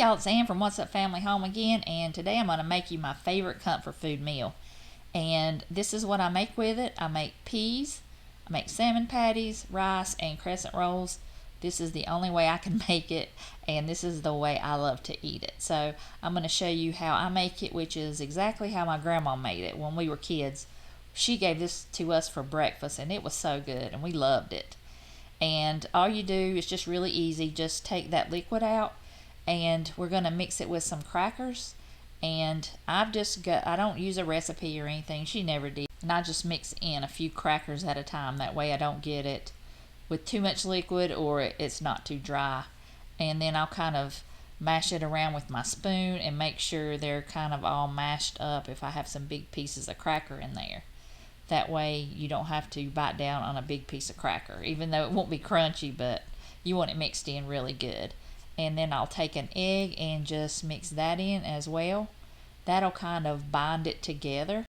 y'all, it's Ann from What's Up Family Home again, and today I'm going to make you my favorite comfort food meal. And this is what I make with it. I make peas, I make salmon patties, rice, and crescent rolls. This is the only way I can make it, and this is the way I love to eat it. So I'm going to show you how I make it, which is exactly how my grandma made it when we were kids. She gave this to us for breakfast, and it was so good, and we loved it. And all you do is just really easy. Just take that liquid out, and we're going to mix it with some crackers. And I don't use a recipe or anything. She never did. And I just mix in a few crackers at a time. That way I don't get it with too much liquid or it's not too dry. And then I'll kind of mash it around with my spoon and make sure they're kind of all mashed up if I have some big pieces of cracker in there. That way you don't have to bite down on a big piece of cracker, even though it won't be crunchy, but you want it mixed in really good. And then I'll take an egg and just mix that in as well. That'll kind of bind it together.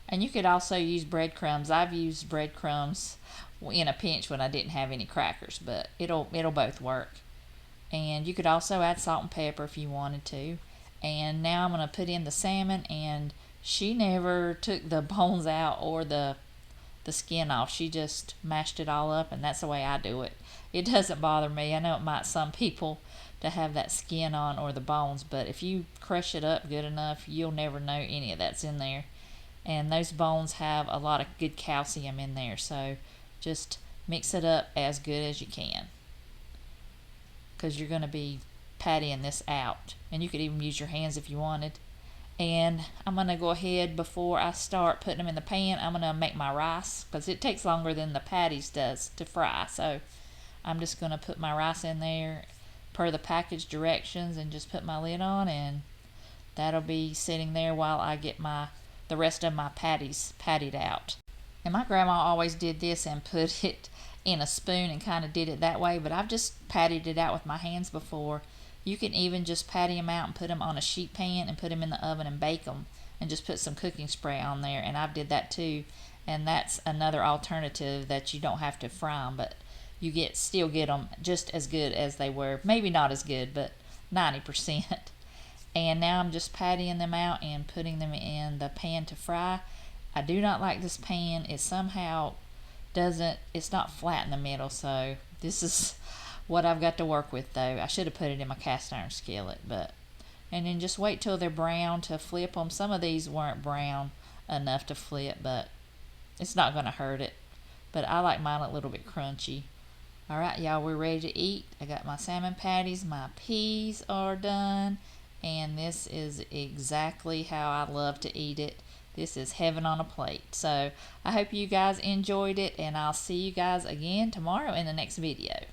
And you could also use breadcrumbs. I've used breadcrumbs in a pinch when I didn't have any crackers, but it'll both work. And you could also add salt and pepper if you wanted to. And now I'm going to put in the salmon, and she never took the bones out or the skin off. She just mashed it all up, and that's the way I do it. It doesn't bother me. I know it might some people to have that skin on or the bones, but if you crush it up good enough, you'll never know any of that's in there. And those bones have a lot of good calcium in there, so just mix it up as good as you can, because you're going to be pattying this out. And you could even use your hands if you wanted. And I'm going to go ahead, before I start putting them in the pan, I'm going to make my rice, because it takes longer than the patties does to fry. So I'm just going to put my rice in there per the package directions and just put my lid on, and that'll be sitting there while I get the rest of my patties pattied out. And my grandma always did this and put it in a spoon and kind of did it that way, but I've just patted it out with my hands before. You can even just patty them out and put them on a sheet pan and put them in the oven and bake them, and just put some cooking spray on there, and I've did that too. And that's another alternative that you don't have to fry them, but you still get them just as good as they were. Maybe not as good, but 90%. And now I'm just pattying them out and putting them in the pan to fry. I do not like this pan. It somehow it's not flat in the middle, so this is what I've got to work with though. I should have put it in my cast iron skillet, and then just wait till they're brown to flip them. Some of these weren't brown enough to flip, but it's not going to hurt it. But I like mine a little bit crunchy. Alright y'all, we're ready to eat. I got my salmon patties, my peas are done, and this is exactly how I love to eat it. This is heaven on a plate. So I hope you guys enjoyed it, and I'll see you guys again tomorrow in the next video.